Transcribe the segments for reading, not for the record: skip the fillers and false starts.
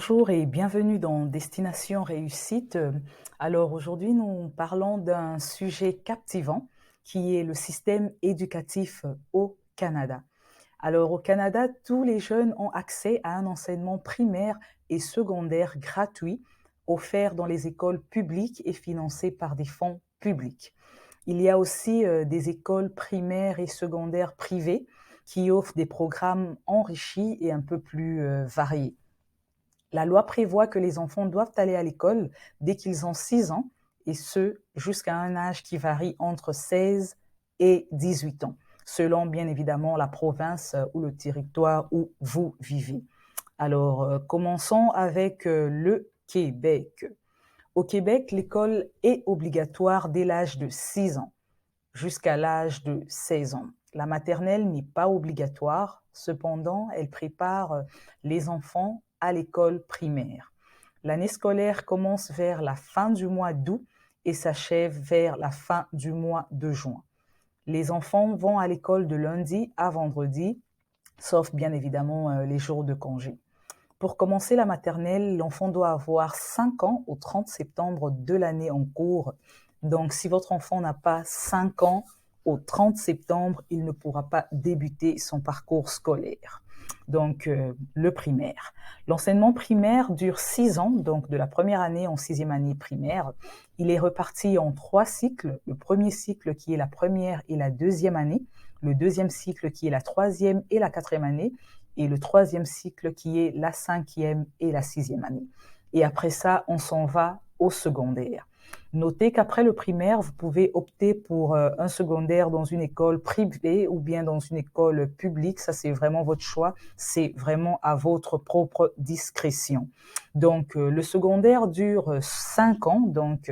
Bonjour et bienvenue dans Destination Réussite. Alors aujourd'hui, nous parlons d'un sujet captivant qui est le système éducatif au Canada. Alors au Canada, tous les jeunes ont accès à un enseignement primaire et secondaire gratuit offert dans les écoles publiques et financé par des fonds publics. Il y a aussi des écoles primaires et secondaires privées qui offrent des programmes enrichis et un peu plus variés. La loi prévoit que les enfants doivent aller à l'école dès qu'ils ont 6 ans, et ce, jusqu'à un âge qui varie entre 16 et 18 ans, selon bien évidemment la province ou le territoire où vous vivez. Alors, commençons avec le Québec. Au Québec, l'école est obligatoire dès l'âge de 6 ans jusqu'à l'âge de 16 ans. La maternelle n'est pas obligatoire, cependant, elle prépare les enfants à l'école primaire. L'année scolaire commence vers la fin du mois d'août et s'achève vers la fin du mois de juin. Les enfants vont à l'école de lundi à vendredi, sauf bien évidemment les jours de congé. Pour commencer la maternelle, l'enfant doit avoir 5 ans au 30 septembre de l'année en cours. Donc, si votre enfant n'a pas 5 ans au 30 septembre, il ne pourra pas débuter son parcours scolaire. Donc, le primaire. L'enseignement primaire dure 6 ans, donc de la première année en 6e année primaire. Il est reparti en 3 cycles. Le premier cycle qui est la première et la deuxième année. Le deuxième cycle qui est la troisième et la quatrième année et le troisième cycle qui est la 5e et la 6e année. Et après ça, on s'en va au secondaire. Notez qu'après le primaire, vous pouvez opter pour un secondaire dans une école privée ou bien dans une école publique. Ça, c'est vraiment votre choix. C'est vraiment à votre propre discrétion. Donc, le secondaire dure 5 ans. Donc,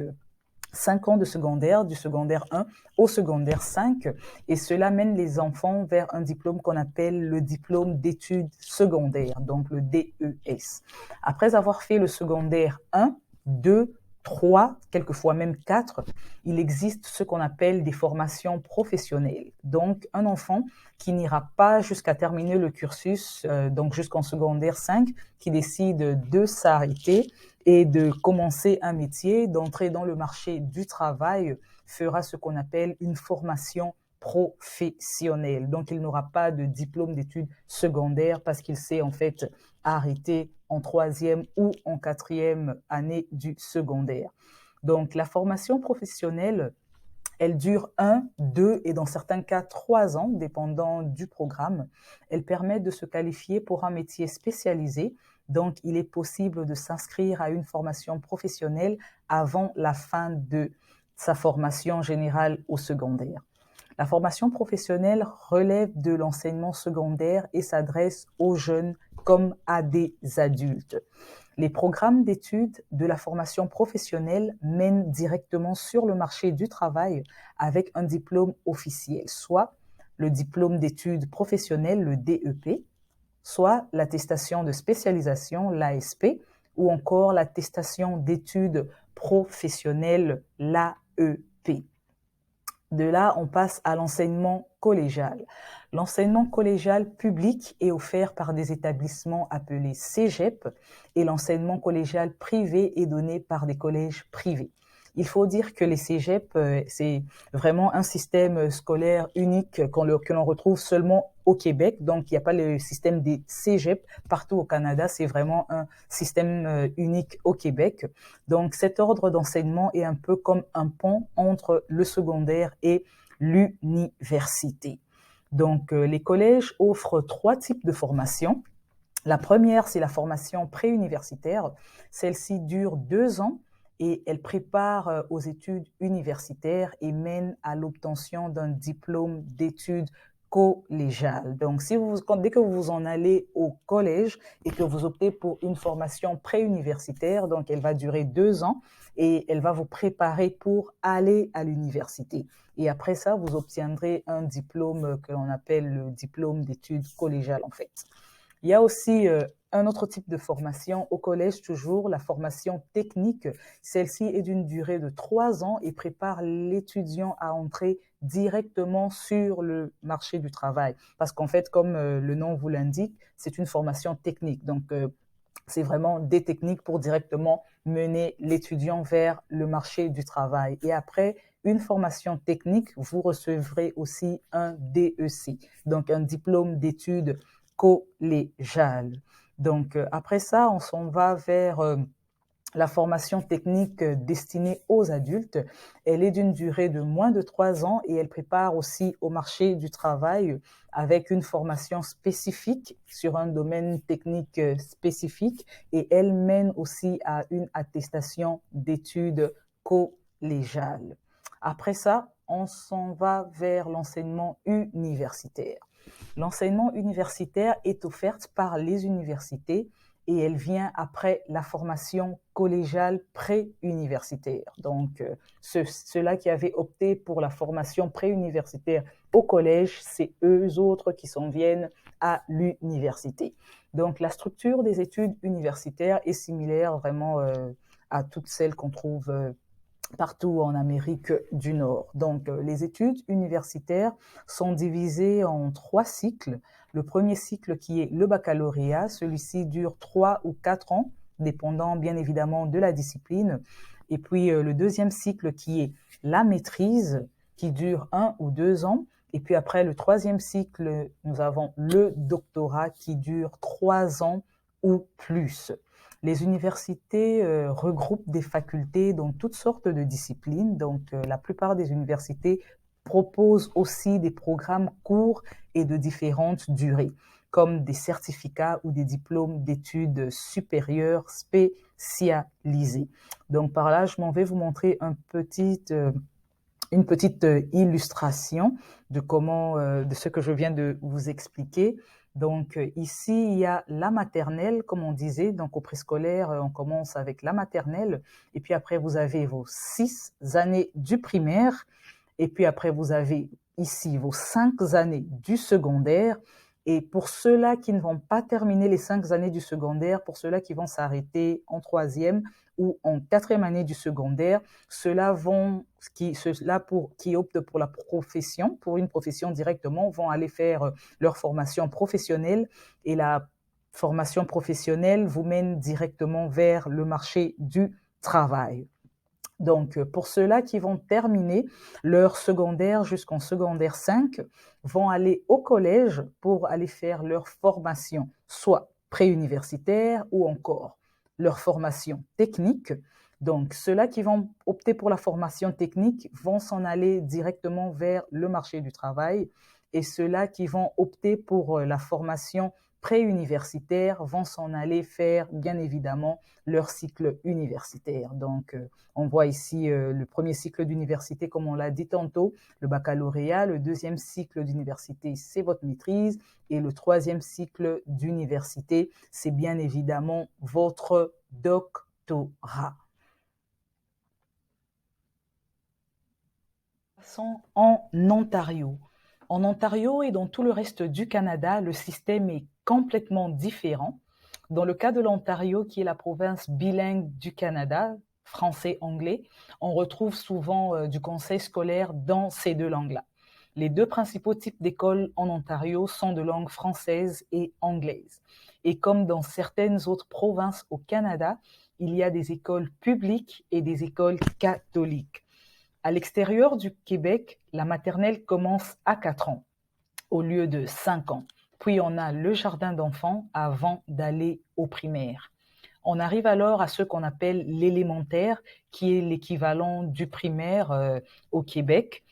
5 ans de secondaire, du secondaire 1 au secondaire 5, et cela mène les enfants vers un diplôme qu'on appelle le diplôme d'études secondaires, donc le DES. Après avoir fait le secondaire 1, 2, 3, quelquefois même 4, il existe ce qu'on appelle des formations professionnelles. Donc, un enfant qui n'ira pas jusqu'à terminer le cursus, donc jusqu'en secondaire 5, qui décide de s'arrêter et de commencer un métier, d'entrer dans le marché du travail, fera ce qu'on appelle une formation professionnelle. Donc, il n'aura pas de diplôme d'études secondaires parce qu'il s'est en fait arrêté en 3e ou en 4e année du secondaire. Donc, la formation professionnelle, elle dure 1, 2 et dans certains cas 3 ans, dépendant du programme. Elle permet de se qualifier pour un métier spécialisé. Donc, il est possible de s'inscrire à une formation professionnelle avant la fin de sa formation générale au secondaire. La formation professionnelle relève de l'enseignement secondaire et s'adresse aux jeunes comme à des adultes. Les programmes d'études de la formation professionnelle mènent directement sur le marché du travail avec un diplôme officiel, soit le diplôme d'études professionnelles, le DEP, soit l'attestation de spécialisation, l'ASP, ou encore l'attestation d'études professionnelles, l'AEP. De là, on passe à l'enseignement collégial. L'enseignement collégial public est offert par des établissements appelés cégep et l'enseignement collégial privé est donné par des collèges privés. Il faut dire que les cégeps, c'est vraiment un système scolaire unique que l'on retrouve seulement au Québec. Donc, il n'y a pas le système des cégeps partout au Canada. C'est vraiment un système unique au Québec. Donc, cet ordre d'enseignement est un peu comme un pont entre le secondaire et l'université. Donc, les collèges offrent 3 types de formation. La première, c'est la formation préuniversitaire. Celle-ci dure 2 ans et elle prépare aux études universitaires et mène à l'obtention d'un diplôme d'études collégiales. Donc, dès que vous en allez au collège et que vous optez pour une formation préuniversitaire, donc elle va durer 2 ans et elle va vous préparer pour aller à l'université. Et après ça, vous obtiendrez un diplôme que l'on appelle le diplôme d'études collégiales, en fait. Il y a aussi un autre type de formation au collège, toujours la formation technique. Celle-ci est d'une durée de 3 ans et prépare l'étudiant à entrer directement sur le marché du travail. Parce qu'en fait, comme le nom vous l'indique, c'est une formation technique. Donc, C'est vraiment des techniques pour directement mener l'étudiant vers le marché du travail. Et après une formation technique, vous recevrez aussi un DEC, donc un diplôme d'études collégiales. Donc après ça, on s'en va vers la formation technique destinée aux adultes. Elle est d'une durée de moins de 3 ans et elle prépare aussi au marché du travail avec une formation spécifique sur un domaine technique spécifique et elle mène aussi à une attestation d'études collégiales. Après ça, on s'en va vers l'enseignement universitaire. L'enseignement universitaire est offerte par les universités et elle vient après la formation collégiale pré-universitaire. Donc, ceux-là qui avaient opté pour la formation pré-universitaire au collège, c'est eux autres qui s'en viennent à l'université. Donc, la structure des études universitaires est similaire vraiment à toutes celles qu'on trouve partout en Amérique du Nord. Donc, les études universitaires sont divisées en 3 cycles. Le premier cycle qui est le baccalauréat, celui-ci dure 3 ou 4 ans, dépendant bien évidemment de la discipline. Et puis, le deuxième cycle qui est la maîtrise, qui dure 1 ou 2 ans. Et puis après, le troisième cycle, nous avons le doctorat qui dure 3 ans ou plus. Les universités regroupent des facultés dans toutes sortes de disciplines. Donc, la plupart des universités proposent aussi des programmes courts et de différentes durées, comme des certificats ou des diplômes d'études supérieures spécialisés. Donc, par là, je m'en vais vous montrer une petite illustration de de ce que je viens de vous expliquer. Donc ici, il y a la maternelle, comme on disait. Donc au préscolaire, on commence avec la maternelle. Et puis après, vous avez vos 6 années du primaire. Et puis après, vous avez ici vos 5 années du secondaire. Et pour ceux-là qui ne vont pas terminer les 5 années du secondaire, pour ceux-là qui vont s'arrêter en troisième ou en 4e année du secondaire, ceux-là qui optent pour la profession, pour une profession directement, vont aller faire leur formation professionnelle et la formation professionnelle vous mène directement vers le marché du travail. Donc, pour ceux-là qui vont terminer leur secondaire jusqu'en secondaire 5, vont aller au collège pour aller faire leur formation, soit préuniversitaire ou encore leur formation technique. Donc, ceux-là qui vont opter pour la formation technique vont s'en aller directement vers le marché du travail et ceux-là qui vont opter pour la formation préuniversitaire vont s'en aller faire, bien évidemment, leur cycle universitaire. Donc, on voit ici le premier cycle d'université, comme on l'a dit tantôt, le baccalauréat. Le deuxième cycle d'université, c'est votre maîtrise. Et le troisième cycle d'université, c'est bien évidemment votre doctorat. Passons en Ontario. En Ontario et dans tout le reste du Canada, le système est complètement différent. Dans le cas de l'Ontario, qui est la province bilingue du Canada, français-anglais, on retrouve souvent du conseil scolaire dans ces deux langues-là. Les deux principaux types d'écoles en Ontario sont de langue française et anglaise. Et comme dans certaines autres provinces au Canada, il y a des écoles publiques et des écoles catholiques. À l'extérieur du Québec, la maternelle commence à 4 ans au lieu de 5 ans. Puis on a le jardin d'enfants avant d'aller au primaire. On arrive alors à ce qu'on appelle l'élémentaire, qui est l'équivalent du primaire au Québec.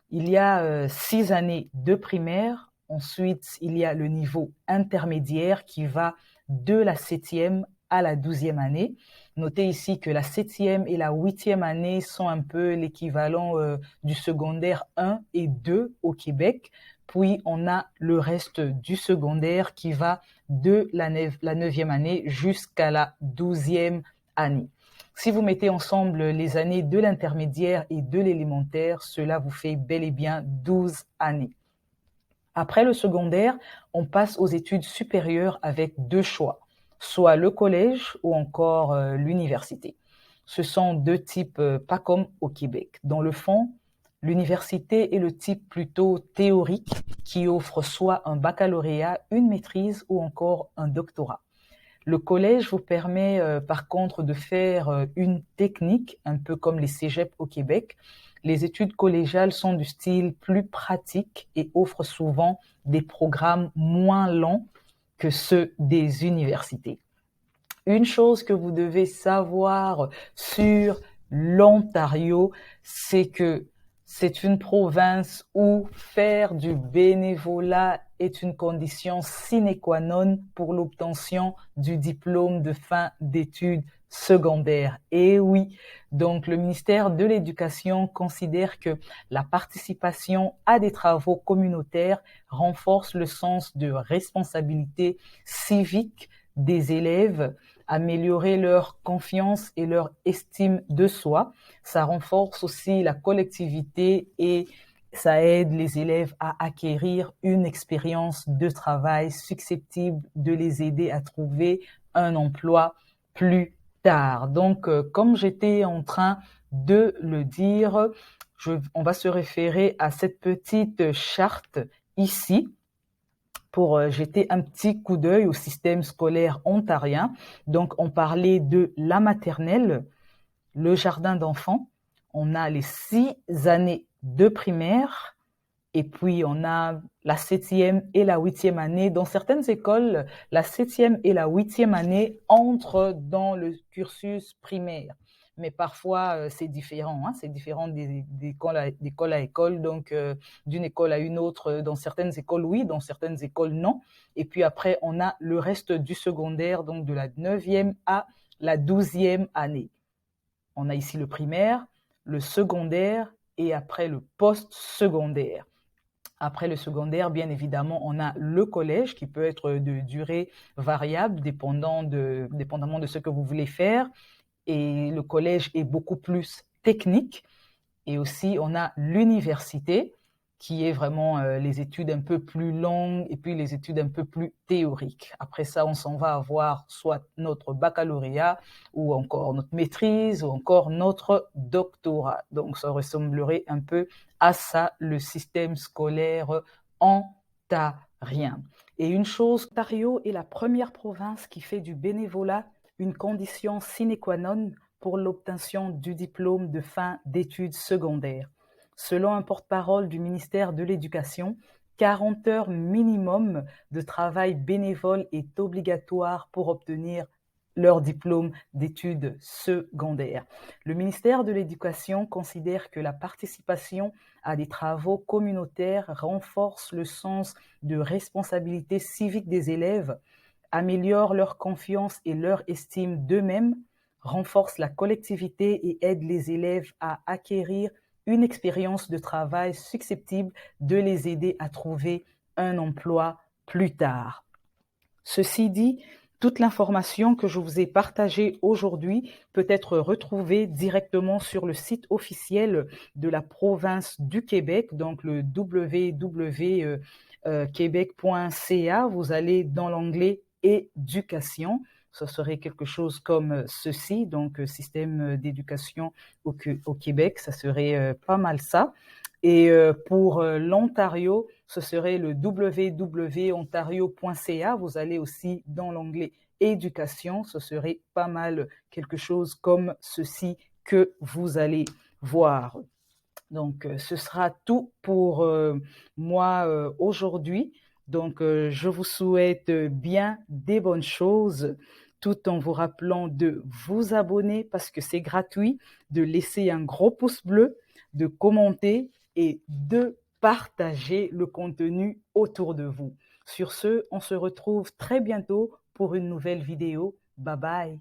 Il y a 6 années de primaire. Ensuite, il y a le niveau intermédiaire qui va de la 7e à la 12e année. Notez ici que la 7e et la 8e année sont un peu l'équivalent du secondaire 1 et 2 au Québec. Puis, on a le reste du secondaire qui va de la 9e année jusqu'à la 12e année. Si vous mettez ensemble les années de l'intermédiaire et de l'élémentaire, cela vous fait bel et bien 12 années. Après le secondaire, on passe aux études supérieures avec 2 choix, soit le collège ou encore l'université. Ce sont 2 types pas comme au Québec. Dans le fond, l'université est le type plutôt théorique qui offre soit un baccalauréat, une maîtrise ou encore un doctorat. Le collège vous permet par contre de faire une technique, un peu comme les cégeps au Québec. Les études collégiales sont du style plus pratique et offrent souvent des programmes moins longs que ceux des universités. Une chose que vous devez savoir sur l'Ontario, c'est que c'est une province où faire du bénévolat est une condition sine qua non pour l'obtention du diplôme de fin d'études secondaires. Et oui, donc le ministère de l'Éducation considère que la participation à des travaux communautaires renforce le sens de responsabilité civique des élèves, améliorer leur confiance et leur estime de soi. Ça renforce aussi la collectivité et ça aide les élèves à acquérir une expérience de travail susceptible de les aider à trouver un emploi plus tard. Donc, comme j'étais en train de le dire, on va se référer à cette petite charte ici pour jeter un petit coup d'œil au système scolaire ontarien. Donc, on parlait de la maternelle, le jardin d'enfants, on a les 6 années de primaire, et puis on a la 7e et la 8e année. Dans certaines écoles, la 7e et la 8e année entrent dans le cursus primaire. Mais parfois, c'est différent. Hein? C'est différent d'école à école. Donc, d'une école à une autre, dans certaines écoles, oui, dans certaines écoles, non. Et puis après, on a le reste du secondaire, donc de la 9e à la 12e année. On a ici le primaire, le secondaire et après le post-secondaire. Après le secondaire, bien évidemment, on a le collège qui peut être de durée variable dépendamment de ce que vous voulez faire. Et le collège est beaucoup plus technique. Et aussi, on a l'université qui est vraiment les études un peu plus longues et puis les études un peu plus théoriques. Après ça, on s'en va avoir soit notre baccalauréat ou encore notre maîtrise ou encore notre doctorat. Donc, ça ressemblerait un peu à ça, le système scolaire ontarien. Et une chose, l'Ontario est la première province qui fait du bénévolat une condition sine qua non pour l'obtention du diplôme de fin d'études secondaires. Selon un porte-parole du ministère de l'Éducation, 40 heures minimum de travail bénévole est obligatoire pour obtenir leur diplôme d'études secondaires. Le ministère de l'Éducation considère que la participation à des travaux communautaires renforce le sens de responsabilité civique des élèves, améliore leur confiance et leur estime d'eux-mêmes, renforce la collectivité et aide les élèves à acquérir une expérience de travail susceptible de les aider à trouver un emploi plus tard. Ceci dit, toute l'information que je vous ai partagée aujourd'hui peut être retrouvée directement sur le site officiel de la province du Québec, donc le www.quebec.ca. Vous allez dans l'onglet éducation. Ce serait quelque chose comme ceci, donc système d'éducation au Québec, ça serait pas mal ça. Et pour l'Ontario, ce serait le www.ontario.ca. Vous allez aussi dans l'onglet éducation, ce serait pas mal quelque chose comme ceci que vous allez voir. Donc, ce sera tout pour moi aujourd'hui. Donc, je vous souhaite bien des bonnes choses, tout en vous rappelant de vous abonner parce que c'est gratuit, de laisser un gros pouce bleu, de commenter et de partager le contenu autour de vous. Sur ce, on se retrouve très bientôt pour une nouvelle vidéo. Bye bye.